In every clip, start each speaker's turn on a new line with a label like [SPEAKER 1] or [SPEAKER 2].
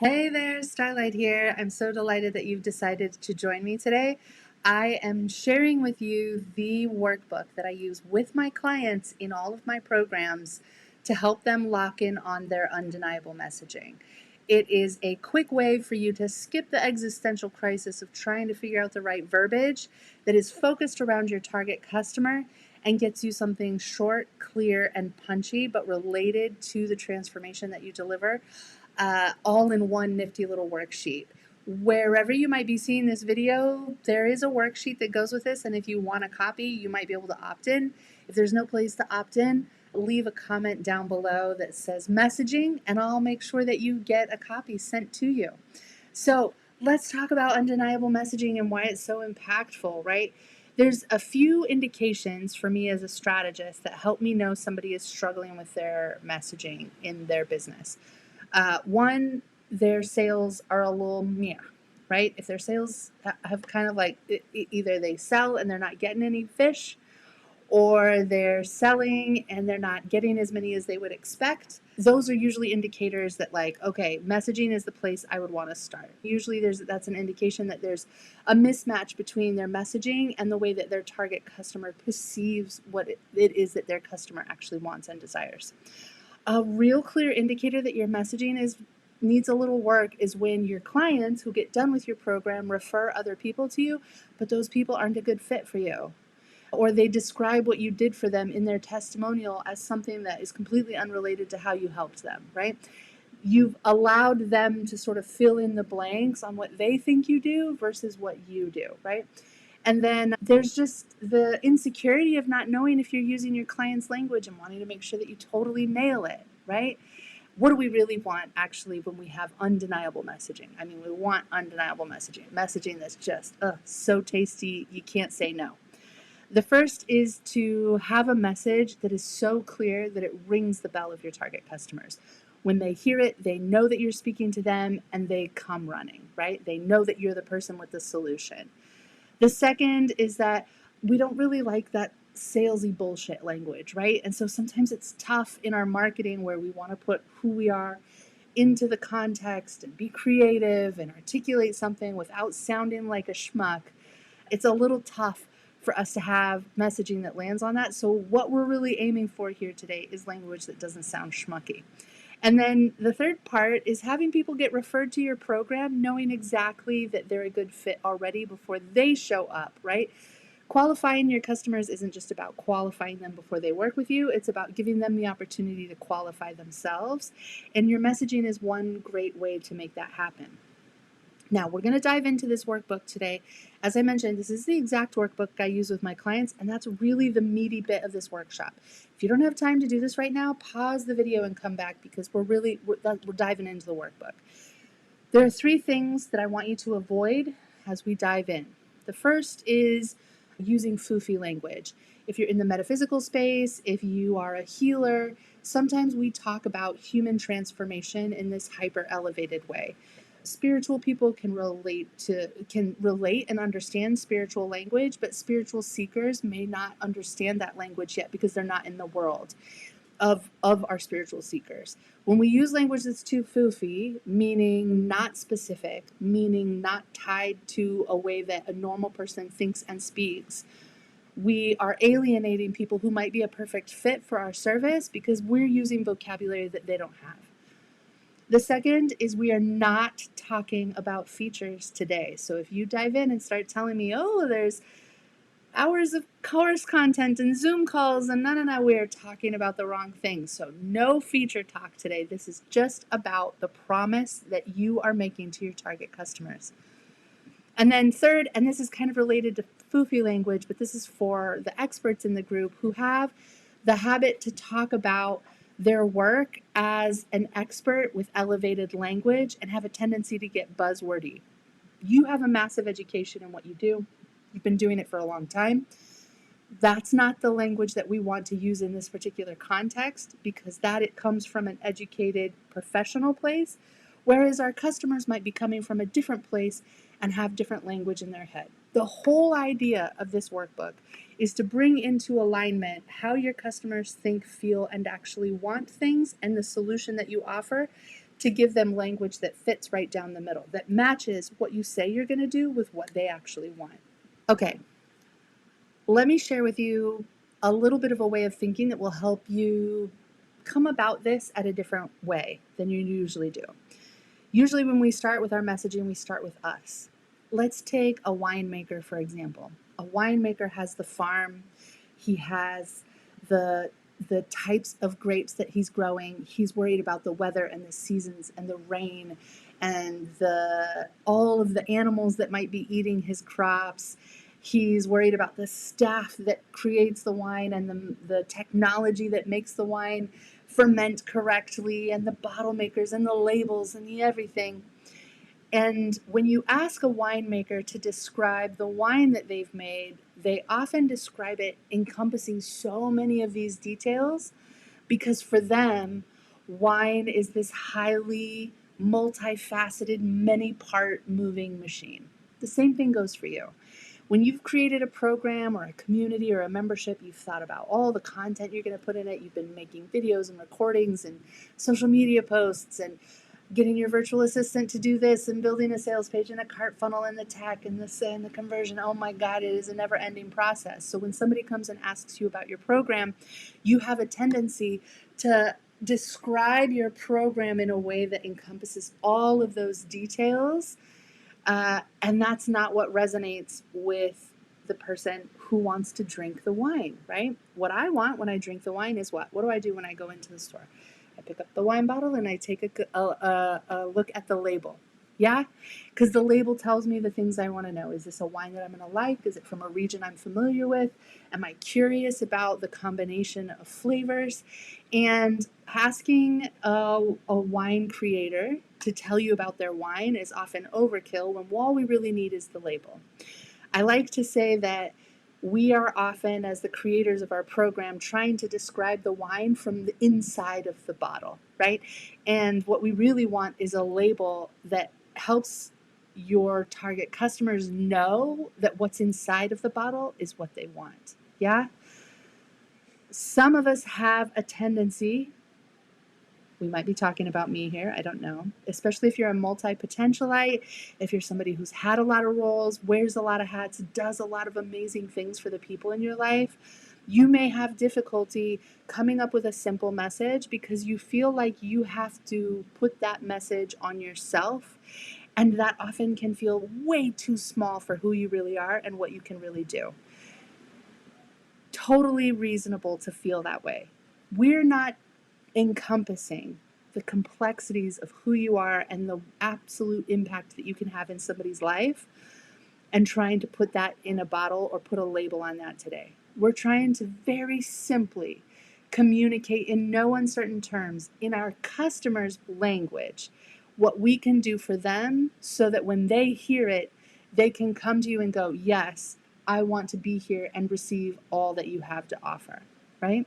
[SPEAKER 1] Hey there, Starlight here. I'm so delighted that you've decided to join me today. I am sharing with you the workbook that I use with my clients in all of my programs to help them lock in on their undeniable messaging. It is a quick way for you to skip the existential crisis of trying to figure out the right verbiage that is focused around your target customer and gets you something short, clear, and punchy, but related to the transformation that you deliver, all in one nifty little worksheet. Wherever you might be seeing this video, there is a worksheet that goes with this, and if you want a copy, you might be able to opt in. If there's no place to opt in, leave a comment down below that says messaging, and I'll make sure that you get a copy sent to you. So let's talk about undeniable messaging and why it's so impactful, right? There's a few indications for me as a strategist that help me know somebody is struggling with their messaging in their business. One, their sales are a little meh, right? If their sales have kind of like either they sell and they're not getting any fish, or they're selling and they're not getting as many as they would expect, those are usually indicators that, like, okay, messaging is the place I would want to start. Usually that's an indication that there's a mismatch between their messaging and the way that their target customer perceives what it is that their customer actually wants and desires. A real clear indicator that your messaging needs a little work is when your clients who get done with your program refer other people to you, but those people aren't a good fit for you. Or they describe what you did for them in their testimonial as something that is completely unrelated to how you helped them, right? You've allowed them to sort of fill in the blanks on what they think you do versus what you do, right? And then there's just the insecurity of not knowing if you're using your client's language and wanting to make sure that you totally nail it, right? What do we really want actually when we have undeniable messaging? I mean, we want undeniable messaging that's just so tasty, you can't say no. The first is to have a message that is so clear that it rings the bell of your target customers. When they hear it, they know that you're speaking to them and they come running, right? They know that you're the person with the solution. The second is that we don't really like that salesy bullshit language, right? And so sometimes it's tough in our marketing where we want to put who we are into the context and be creative and articulate something without sounding like a schmuck. It's a little tough for us to have messaging that lands on that. So what we're really aiming for here today is language that doesn't sound schmucky. And then the third part is having people get referred to your program knowing exactly that they're a good fit already before they show up, right? Qualifying your customers isn't just about qualifying them before they work with you, it's about giving them the opportunity to qualify themselves. And your messaging is one great way to make that happen. Now, we're going to dive into this workbook today. As I mentioned, this is the exact workbook I use with my clients, and that's really the meaty bit of this workshop. If you don't have time to do this right now, pause the video and come back because we're diving into the workbook. There are 3 things that I want you to avoid as we dive in. The first is using foofy language. If you're in the metaphysical space, if you are a healer, sometimes we talk about human transformation in this hyper elevated way. Spiritual people can relate and understand spiritual language, but spiritual seekers may not understand that language yet because they're not in the world of our spiritual seekers. When we use language that's too foofy, meaning not specific, meaning not tied to a way that a normal person thinks and speaks, we are alienating people who might be a perfect fit for our service because we're using vocabulary that they don't have. The second is we are not talking about features today. So if you dive in and start telling me, oh, there's hours of course content and Zoom calls and no, we're talking about the wrong thing. So no feature talk today. This is just about the promise that you are making to your target customers. And then third, and this is kind of related to foofy language, but this is for the experts in the group who have the habit to talk about their work as an expert with elevated language and have a tendency to get buzzwordy. You have a massive education in what you do. You've been doing it for a long time. That's not the language that we want to use in this particular context because it comes from an educated professional place, whereas our customers might be coming from a different place and have different language in their head. The whole idea of this workbook is to bring into alignment how your customers think, feel, and actually want things and the solution that you offer to give them language that fits right down the middle, that matches what you say you're going to do with what they actually want. Okay, let me share with you a little bit of a way of thinking that will help you come about this at a different way than you usually do. Usually when we start with our messaging, we start with us. Let's take a winemaker, for example. A winemaker has the farm. He has the types of grapes that he's growing. He's worried about the weather and the seasons and the rain and all of the animals that might be eating his crops. He's worried about the staff that creates the wine and the technology that makes the wine ferment correctly, and the bottle makers and the labels and the everything. And when you ask a winemaker to describe the wine that they've made, they often describe it encompassing so many of these details because for them, wine is this highly multifaceted, many-part moving machine. The same thing goes for you. When you've created a program or a community or a membership, you've thought about all the content you're going to put in it. You've been making videos and recordings and social media posts and getting your virtual assistant to do this and building a sales page and a cart funnel and the tech and the conversion. Oh my God, it is a never-ending process. So when somebody comes and asks you about your program, you have a tendency to describe your program in a way that encompasses all of those details. And that's not what resonates with the person who wants to drink the wine, right? What I want when I drink the wine is what? What do I do when I go into the store? I pick up the wine bottle and I take a look at the label. Yeah? Because the label tells me the things I want to know. Is this a wine that I'm going to like? Is it from a region I'm familiar with? Am I curious about the combination of flavors? And asking a wine creator to tell you about their wine is often overkill when all we really need is the label. I like to say that we are often, as the creators of our program, trying to describe the wine from the inside of the bottle, right? And what we really want is a label that helps your target customers know that what's inside of the bottle is what they want. Yeah? Some of us have a tendency, we might be talking about me here, I don't know, especially if you're a multi-potentialite, if you're somebody who's had a lot of roles, wears a lot of hats, does a lot of amazing things for the people in your life, you may have difficulty coming up with a simple message because you feel like you have to put that message on yourself, and that often can feel way too small for who you really are and what you can really do. Totally reasonable to feel that way. We're not encompassing the complexities of who you are and the absolute impact that you can have in somebody's life and trying to put that in a bottle or put a label on that today. We're trying to very simply communicate in no uncertain terms in our customers' language what we can do for them so that when they hear it, they can come to you and go, yes, I want to be here and receive all that you have to offer, right?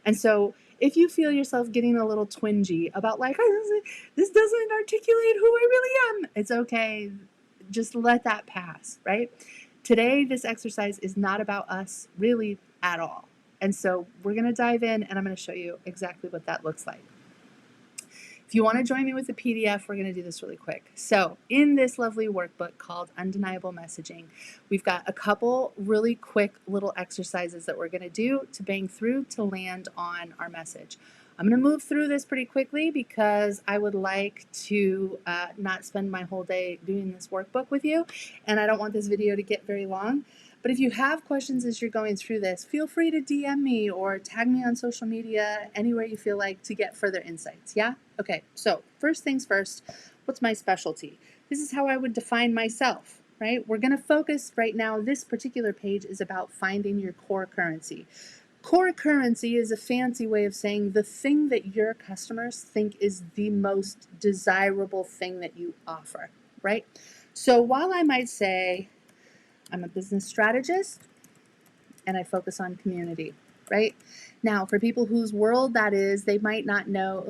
[SPEAKER 1] And so if you feel yourself getting a little twingy about like, oh, this doesn't articulate who I really am, it's okay. Just let that pass, right? Today, this exercise is not about us really at all. And so we're going to dive in and I'm going to show you exactly what that looks like. If you want to join me with the PDF, we're going to do this really quick. So in this lovely workbook called Undeniable Messaging, we've got a couple really quick little exercises that we're going to do to bang through to land on our message. I'm going to move through this pretty quickly because I would like to not spend my whole day doing this workbook with you, and I don't want this video to get very long. But if you have questions as you're going through this, feel free to DM me or tag me on social media, anywhere you feel like, to get further insights, yeah? Okay, so first things first, what's my specialty? This is how I would define myself, right? We're going to focus right now, this particular page is about finding your core currency. Core currency is a fancy way of saying the thing that your customers think is the most desirable thing that you offer, right? So while I might say, I'm a business strategist and I focus on community, right? Now, for people whose world that is, they might not know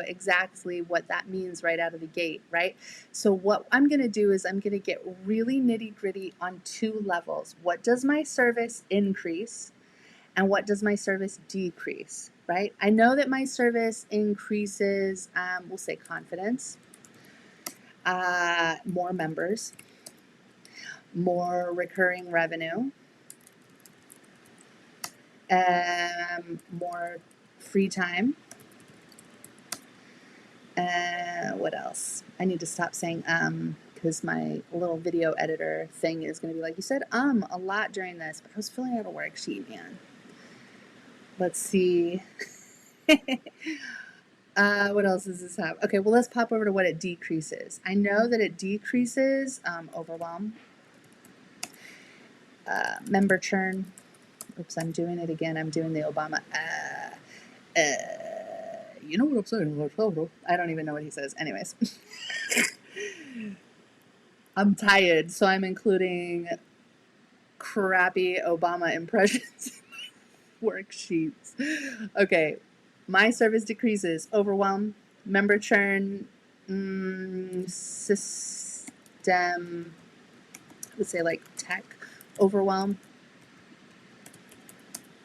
[SPEAKER 1] exactly what that means right out of the gate, right? So what I'm going to do is I'm going to get really nitty-gritty on two levels. What does my service increase and what does my service decrease? right? I know that my service increases, we'll say confidence, more members, more recurring revenue, more free time. What else? I need to stop saying because my little video editor thing is going to be like, you said a lot during this, but I was filling out a worksheet, man. Let's see. What else does this have? Okay, well, let's pop over to what it decreases. I know that it decreases overwhelm, member churn. Oops, I'm doing it again. I'm doing the Obama. You know what I'm saying? I don't even know what he says. Anyways, I'm tired, so I'm including crappy Obama impressions in my worksheets. Okay, my service decreases overwhelm, member churn, system, I would say like tech overwhelm,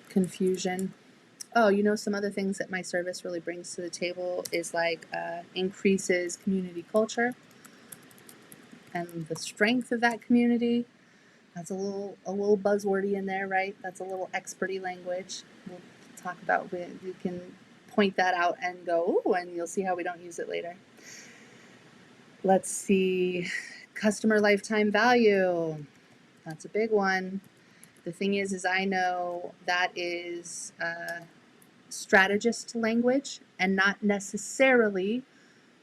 [SPEAKER 1] confusion. Oh, you know, some other things that my service really brings to the table is like increases community culture and the strength of that community. That's a little buzzwordy in there, right? That's a little experty language. We'll talk about. You can point that out and go, ooh, and you'll see how we don't use it later. Let's see, customer lifetime value. That's a big one. The thing is I know that is strategist language and not necessarily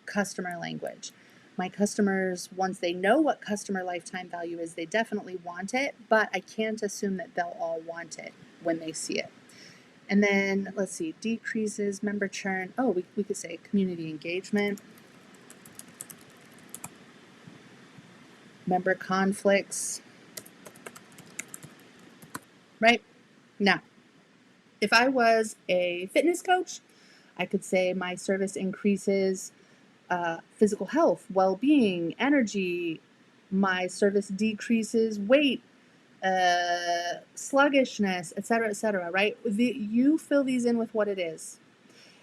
[SPEAKER 1] customer language. My customers, once they know what customer lifetime value is, they definitely want it, but I can't assume that they'll all want it when they see it. And then let's see, decreases, member churn. Oh, we could say community engagement, member conflicts, right? Now, if I was a fitness coach, I could say my service increases physical health, well-being, energy. My service decreases weight, sluggishness, etc., right? You fill these in with what it is.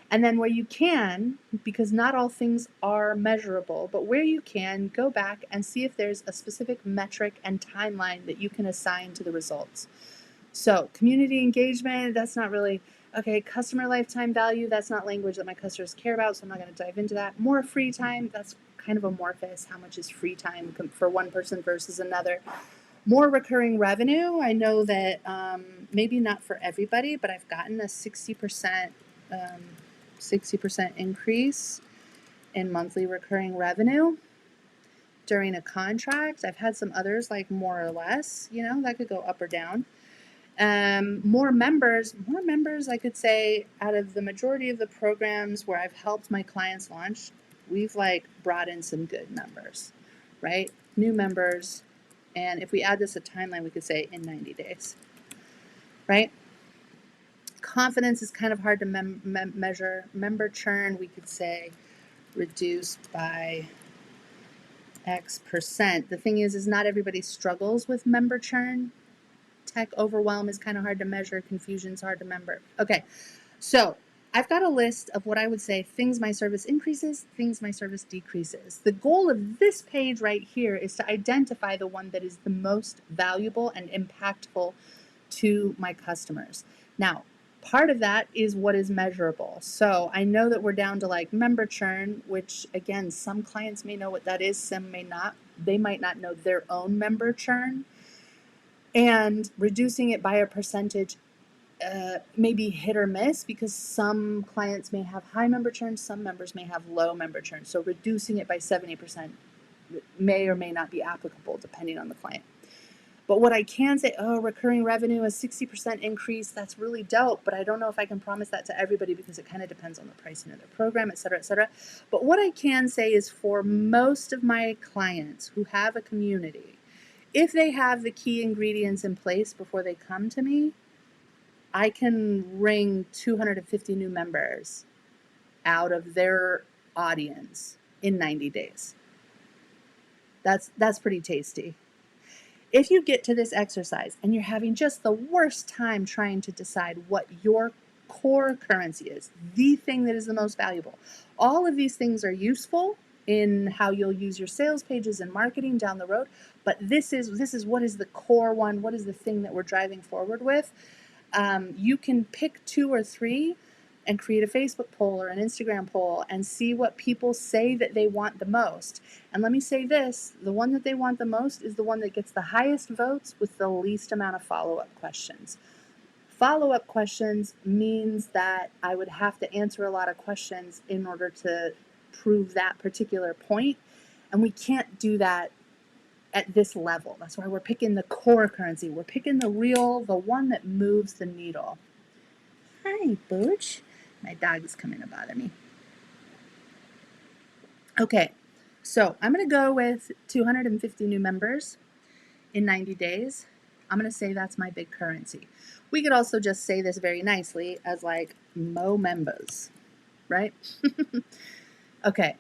[SPEAKER 1] And then where you can, because not all things are measurable, but where you can, go back and see if there's a specific metric and timeline that you can assign to the results. So community engagement, that's not really, okay, customer lifetime value, that's not language that my customers care about, so I'm not going to dive into that. More free time, that's kind of amorphous. How much is free time for one person versus another? More recurring revenue, I know that maybe not for everybody, but I've gotten a 60% increase in monthly recurring revenue during a contract. I've had some others like more or less, you know, that could go up or down. More members, I could say, out of the majority of the programs where I've helped my clients launch, we've like brought in some good members, right? New members. And if we add this a timeline, we could say in 90 days, right? Confidence is kind of hard to measure. Member churn, we could say reduced by X%. The thing is not everybody struggles with member churn. Tech overwhelm is kind of hard to measure. Confusion is hard to remember. Okay, so I've got a list of what I would say things my service increases, things my service decreases. The goal of this page right here is to identify the one that is the most valuable and impactful to my customers. Now, part of that is what is measurable. So I know that we're down to like member churn, which again, some clients may know what that is, some may not. They might not know their own member churn. And reducing it by a percentage may be hit or miss because some clients may have high member churn, some members may have low member churn. So reducing it by 70% may or may not be applicable depending on the client. But what I can say, recurring revenue, a 60% increase, that's really dope, but I don't know if I can promise that to everybody because it kind of depends on the pricing of their program, et cetera, et cetera. But what I can say is for most of my clients who have a community, if they have the key ingredients in place before they come to me, I can wring 250 new members out of their audience in 90 days. That's pretty tasty. If you get to this exercise and you're having just the worst time trying to decide what your core currency is, the thing that is the most valuable. All of these things are useful in how you'll use your sales pages and marketing down the road, but this is what is the core one, what is the thing that we're driving forward with. You can pick 2 or 3 and create a Facebook poll or an Instagram poll and see what people say that they want the most. And let me say this, the one that they want the most is the one that gets the highest votes with the least amount of follow-up questions. Follow-up questions means that I would have to answer a lot of questions in order to prove that particular point. And we can't do that at this level. That's why we're picking the core currency. We're picking the one that moves the needle. Hi, Booch. My dog is coming to bother me. Okay, so I'm going to go with 250 new members in 90 days. I'm going to say that's my big currency. We could also just say this very nicely as like mo members, right? Okay.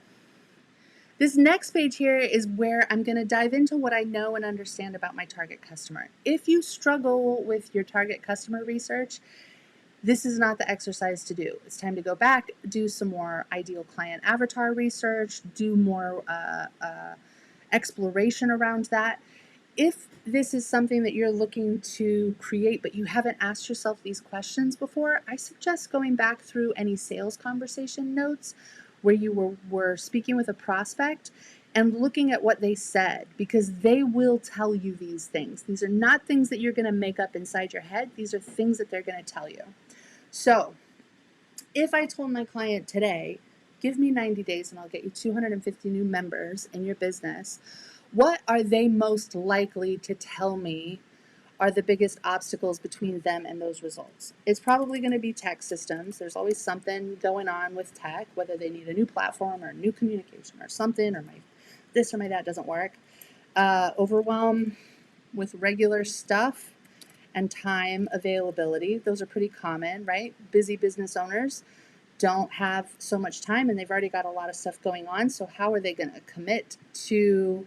[SPEAKER 1] This next page here is where I'm going to dive into what I know and understand about my target customer. If you struggle with your target customer research, this is not the exercise to do. It's time to go back, do some more ideal client avatar research, do more exploration around that. If this is something that you're looking to create, but you haven't asked yourself these questions before, I suggest going back through any sales conversation notes where you were speaking with a prospect and looking at what they said, because they will tell you these things. These are not things that you're going to make up inside your head. These are things that they're going to tell you. So if I told my client today, give me 90 days and I'll get you 250 new members in your business, what are they most likely to tell me are the biggest obstacles between them and those results? It's probably going to be tech systems. There's always something going on with tech, whether they need a new platform or new communication or something, or my this or my that doesn't work. Overwhelm with regular stuff and time availability. Those are pretty common, right? Busy business owners don't have so much time and they've already got a lot of stuff going on. So how are they going to commit to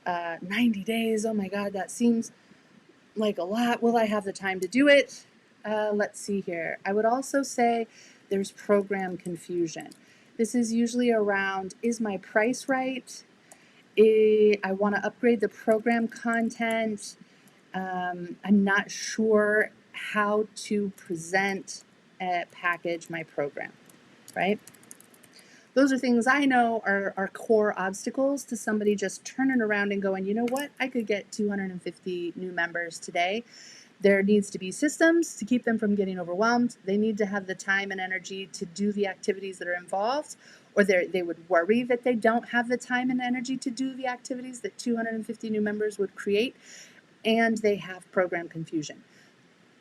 [SPEAKER 1] 90 days? Oh my God, that seems like a lot. Will I have the time to do it? Let's see here. I would also say there's program confusion. This is usually around, is my price right? I want to upgrade the program content. I'm not sure how to present, package my program, right? Those are things I know are core obstacles to somebody just turning around and going, you know what, I could get 250 new members today. There needs to be systems to keep them from getting overwhelmed. They need to have the time and energy to do the activities that are involved, or they would worry that they don't have the time and energy to do the activities that 250 new members would create, and they have program confusion.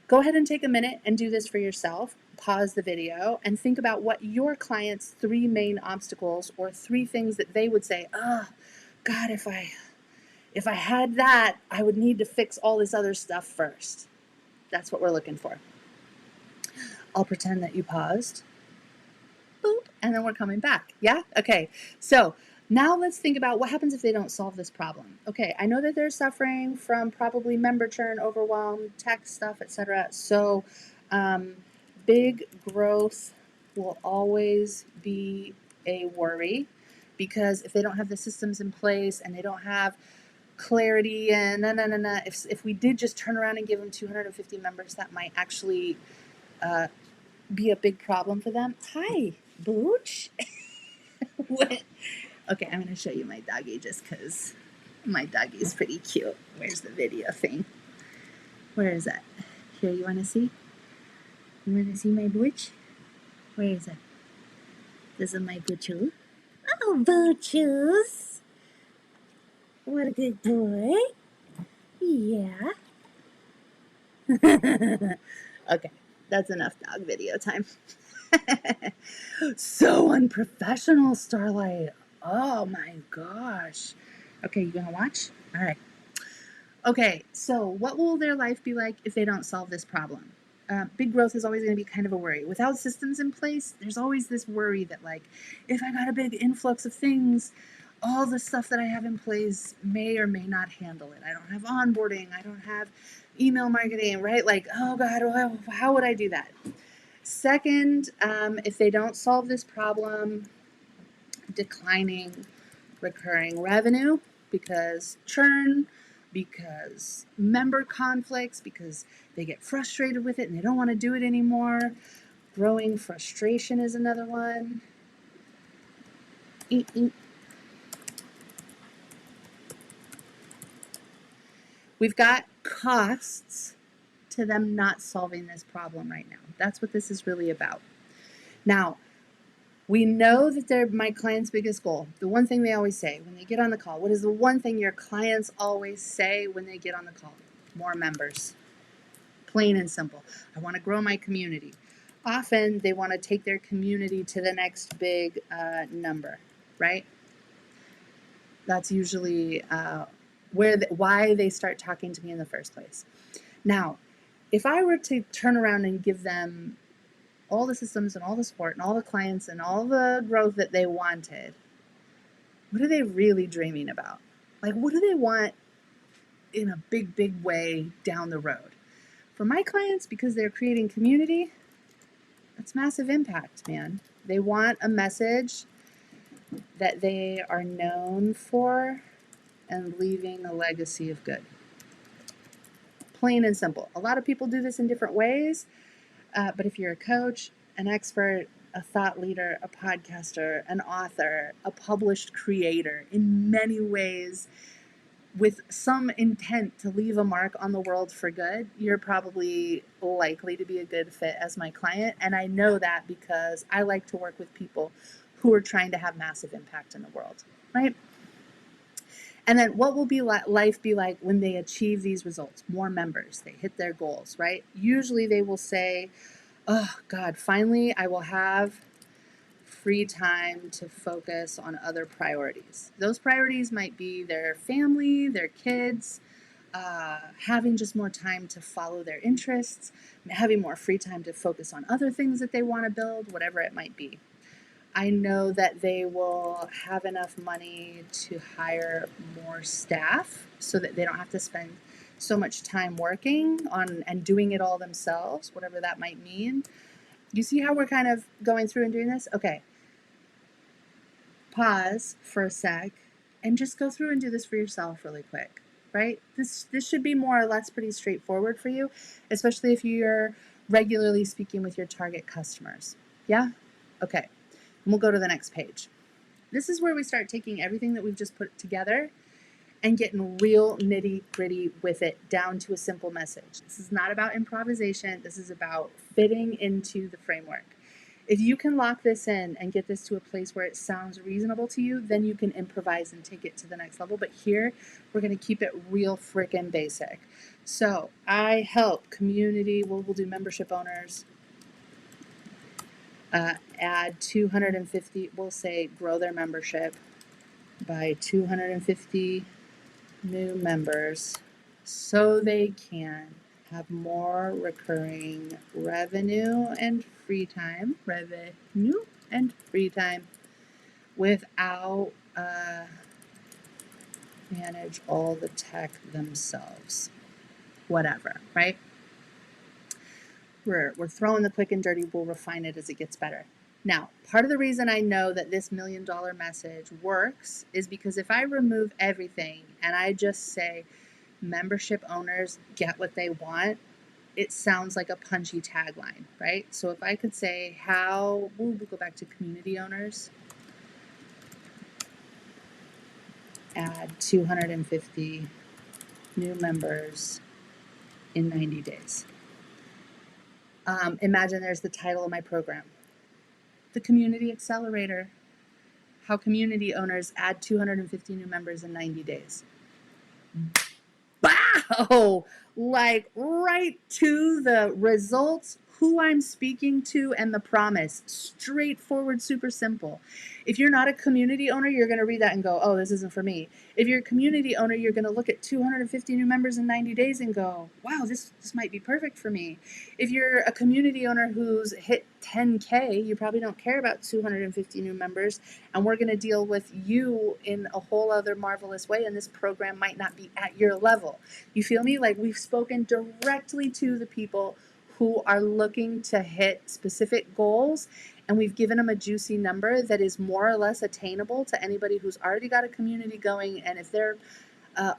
[SPEAKER 1] Go ahead and take a minute and do this for yourself. Pause the video and think about what your client's 3 main obstacles or 3 things that they would say, oh, God, if I had that, I would need to fix all this other stuff first. That's what we're looking for. I'll pretend that you paused. Boop, and then we're coming back. Yeah? Okay. So now let's think about what happens if they don't solve this problem. Okay, I know that they're suffering from probably member churn, overwhelm, tech stuff, etc. So big growth will always be a worry, because if they don't have the systems in place and they don't have clarity and if we did just turn around and give them 250 members, that might actually be a big problem for them. Hi, Booch. What? Okay, I'm going to show you my doggy just because my doggy is pretty cute. Where's the video thing? Where is that? Here, you want to see? You want to see my Booch? Where is it? This is my Boochoo. Oh, Boochoos. What a good boy. Yeah. Okay, that's enough dog video time. So unprofessional, Starlight. Oh my gosh. Okay, you gonna watch? All right. Okay, so what will their life be like if they don't solve this problem? Big growth is always going to be kind of a worry. Without systems in place, there's always this worry that, like, if I got a big influx of things, all the stuff that I have in place may or may not handle it. I don't have onboarding. I don't have email marketing, right? Like, oh God, how would I do that? Second, if they don't solve this problem, declining recurring revenue because churn, because member conflicts, because they get frustrated with it and they don't want to do it anymore. Growing frustration is another one. We've got costs to them not solving this problem right now. That's what this is really about. Now, we know that they're my client's biggest goal. The one thing they always say when they get on the call, what is the one thing your clients always say when they get on the call? More members. Plain and simple. I want to grow my community. Often they want to take their community to the next big number, right? That's usually why they start talking to me in the first place. Now, if I were to turn around and give them all the systems and all the support and all the clients and all the growth that they wanted, what are they really dreaming about? Like, what do they want in a big, big way down the road? For my clients, because they're creating community, that's massive impact, man. They want a message that they are known for and leaving a legacy of good. Plain and simple. A lot of people do this in different ways, but if you're a coach, an expert, a thought leader, a podcaster, an author, a published creator, in many ways, with some intent to leave a mark on the world for good, you're probably likely to be a good fit as my client. And I know that because I like to work with people who are trying to have massive impact in the world, right? And then what will life be like when they achieve these results? More members, they hit their goals, right? Usually they will say, oh God, finally I will have free time to focus on other priorities. Those priorities might be their family, their kids, having just more time to follow their interests, having more free time to focus on other things that they want to build, whatever it might be. I know that they will have enough money to hire more staff so that they don't have to spend so much time working on and doing it all themselves, whatever that might mean. You see how we're kind of going through and doing this? Okay. Pause for a sec and just go through and do this for yourself really quick, right? This should be more or less pretty straightforward for you, especially if you're regularly speaking with your target customers. Yeah? Okay. And we'll go to the next page. This is where we start taking everything that we've just put together and getting real nitty gritty with it down to a simple message. This is not about improvisation. This is about fitting into the framework. If you can lock this in and get this to a place where it sounds reasonable to you, then you can improvise and take it to the next level. But here, we're going to keep it real freaking basic. So I help community, we'll do membership owners, add 250, we'll say grow their membership by 250 new members so they can have more recurring revenue and free time, without manage all the tech themselves. Whatever, right? We're throwing the quick and dirty, we'll refine it as it gets better. Now, part of the reason I know that this $1 million message works is because if I remove everything and I just say membership owners get what they want, it sounds like a punchy tagline, right? So if I could say we'll go back to community owners, add 250 new members in 90 days. Imagine there's the title of my program, The Community Accelerator, how community owners add 250 new members in 90 days. Wow! Like right to the results, who I'm speaking to, and the promise. Straightforward, super simple. If you're not a community owner, you're going to read that and go, oh, this isn't for me. If you're a community owner, you're going to look at 250 new members in 90 days and go, wow, this might be perfect for me. If you're a community owner who's hit 10K, you probably don't care about 250 new members, and we're going to deal with you in a whole other marvelous way, and this program might not be at your level. You feel me? Like, we've spoken directly to the people who are looking to hit specific goals, and we've given them a juicy number that is more or less attainable to anybody who's already got a community going. And if they're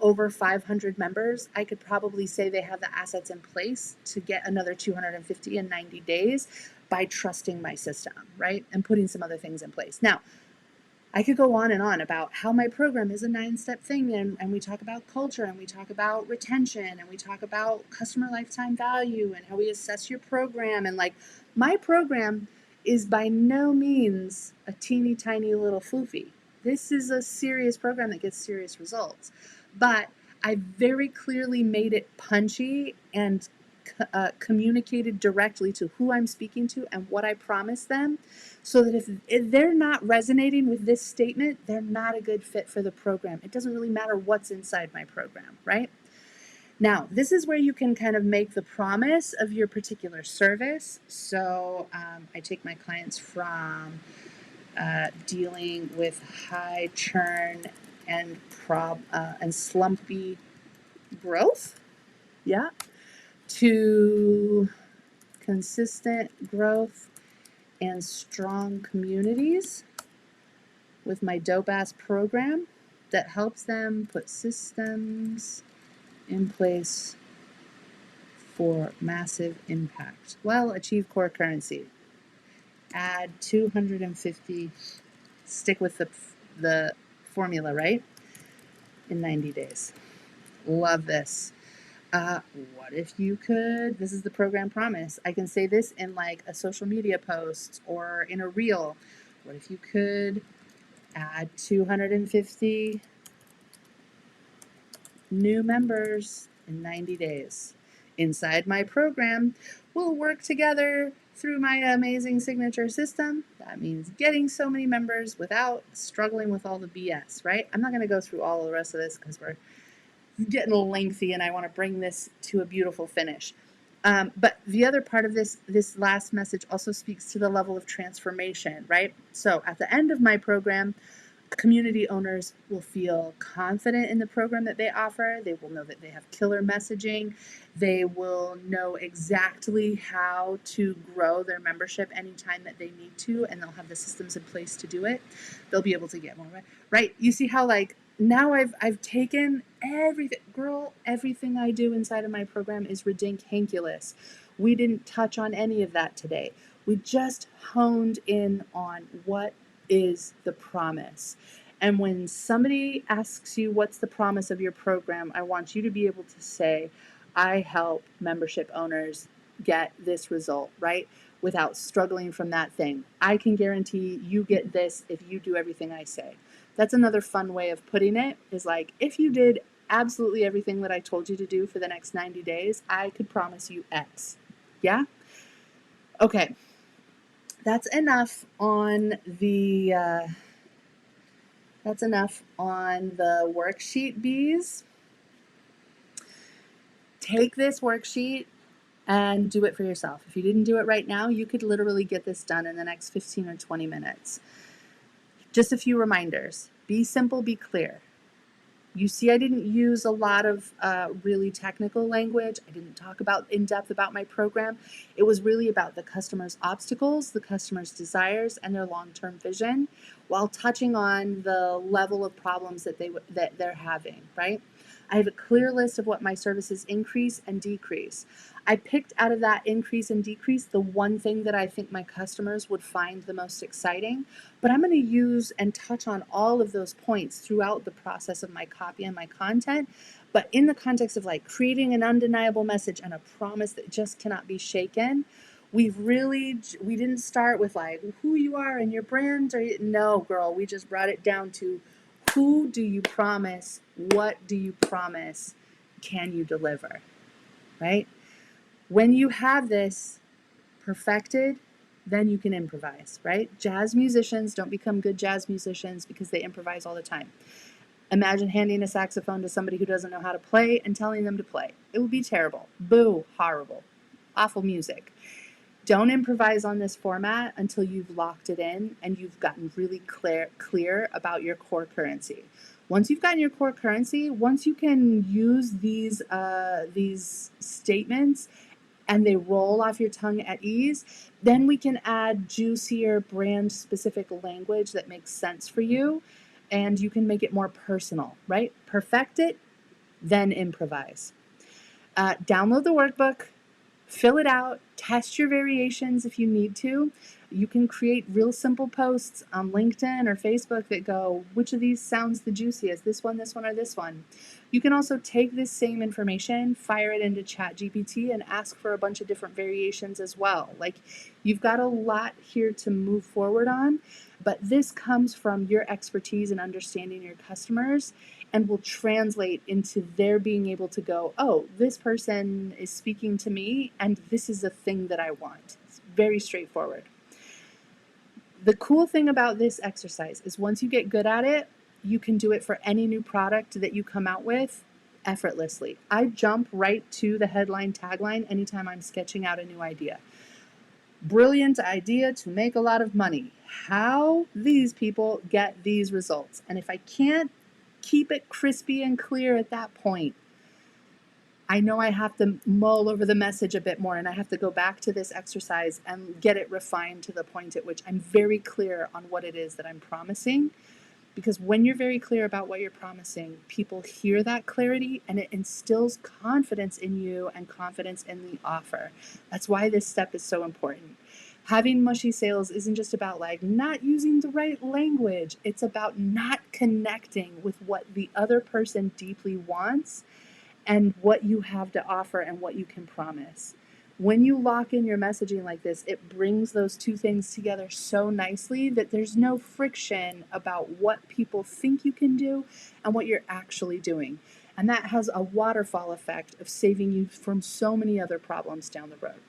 [SPEAKER 1] over 500 members, I could probably say they have the assets in place to get another 250 in 90 days by trusting my system, right? And putting some other things in place. Now, I could go on and on about how my program is a 9-step thing, and we talk about culture, and we talk about retention, and we talk about customer lifetime value, and how we assess your program. And like, my program is by no means a teeny tiny little floofy. This is a serious program that gets serious results. But I very clearly made it punchy and communicated directly to who I'm speaking to and what I promised them, so that if they're not resonating with this statement, they're not a good fit for the program. It doesn't really matter what's inside my program, right? Now, this is where you can kind of make the promise of your particular service. So I take my clients from dealing with high churn and slumpy growth, yeah, to consistent growth and strong communities with my dope ass program that helps them put systems in place for massive impact while achieve core currency. Add 250, stick with the formula, right? In 90 days. Love this. What if you could, this is the program promise. I can say this in like a social media post or in a reel. What if you could add 250 new members in 90 days? Inside my program, we'll work together through my amazing signature system. That means getting so many members without struggling with all the BS, right? I'm not going to go through all of the rest of this because we're getting lengthy and I want to bring this to a beautiful finish. But the other part of this last message also speaks to the level of transformation, right? So at the end of my program, community owners will feel confident in the program that they offer. They will know that they have killer messaging. They will know exactly how to grow their membership anytime that they need to, and they'll have the systems in place to do it. They'll be able to get more, right? You see how like now I've taken everything, girl, everything I do inside of my program is ridiculous. We didn't touch on any of that today. We just honed in on what is the promise. And when somebody asks you what's the promise of your program, I want you to be able to say, I help membership owners get this result, right? Without struggling from that thing. I can guarantee you get this if you do everything I say. That's another fun way of putting it, is like, if you did absolutely everything that I told you to do for the next 90 days, I could promise you X. Yeah? Okay. That's enough on the worksheet, bees. Take this worksheet and do it for yourself. If you didn't do it right now, you could literally get this done in the next 15 or 20 minutes. Just a few reminders. Be simple, be clear. You see, I didn't use a lot of really technical language. I didn't talk about in depth about my program. It was really about the customer's obstacles, the customer's desires, and their long-term vision, while touching on the level of problems that they're having, right? I have a clear list of what my services increase and decrease. I picked out of that increase and decrease the one thing that I think my customers would find the most exciting, but I'm going to use and touch on all of those points throughout the process of my copy and my content, but in the context of like creating an undeniable message and a promise that just cannot be shaken. We didn't start with like who you are and your brand, or no, girl, we just brought it down to who do you promise, what do you promise, can you deliver, right? When you have this perfected, then you can improvise, right? Jazz musicians don't become good jazz musicians because they improvise all the time. Imagine handing a saxophone to somebody who doesn't know how to play and telling them to play. It would be terrible. Boo, horrible, awful music. Don't improvise on this format until you've locked it in and you've gotten really clear about your core currency. Once you've gotten your core currency, once you can use these statements and they roll off your tongue at ease, then we can add juicier brand specific language that makes sense for you, and you can make it more personal, right? Perfect it, then improvise. Download the workbook, fill it out, test your variations if you need to. You can create real simple posts on LinkedIn or Facebook that go, which of these sounds the juiciest? This one, or this one? You can also take this same information, fire it into ChatGPT, and ask for a bunch of different variations as well. Like, you've got a lot here to move forward on, but this comes from your expertise in understanding your customers and will translate into their being able to go, oh, this person is speaking to me and this is a thing that I want. It's very straightforward. The cool thing about this exercise is once you get good at it, you can do it for any new product that you come out with effortlessly. I jump right to the headline tagline anytime I'm sketching out a new idea. Brilliant idea to make a lot of money. How these people get these results. And if I can't keep it crispy and clear at that point, I know I have to mull over the message a bit more, and I have to go back to this exercise and get it refined to the point at which I'm very clear on what it is that I'm promising. Because when you're very clear about what you're promising, people hear that clarity and it instills confidence in you and confidence in the offer. That's why this step is so important. Having mushy sales isn't just about like not using the right language. It's about not connecting with what the other person deeply wants and what you have to offer and what you can promise. When you lock in your messaging like this, it brings those two things together so nicely that there's no friction about what people think you can do and what you're actually doing. And that has a waterfall effect of saving you from so many other problems down the road.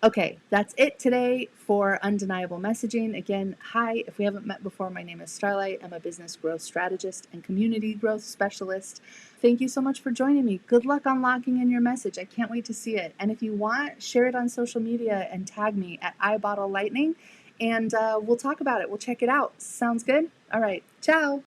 [SPEAKER 1] Okay, that's it today for Undeniable Messaging. Again, hi, if we haven't met before, my name is Starlight. I'm a business growth strategist and community growth specialist. Thank you so much for joining me. Good luck unlocking in your message. I can't wait to see it. And if you want, share it on social media and tag me at iBottleLightning, and we'll talk about it. We'll check it out. Sounds good? All right, ciao.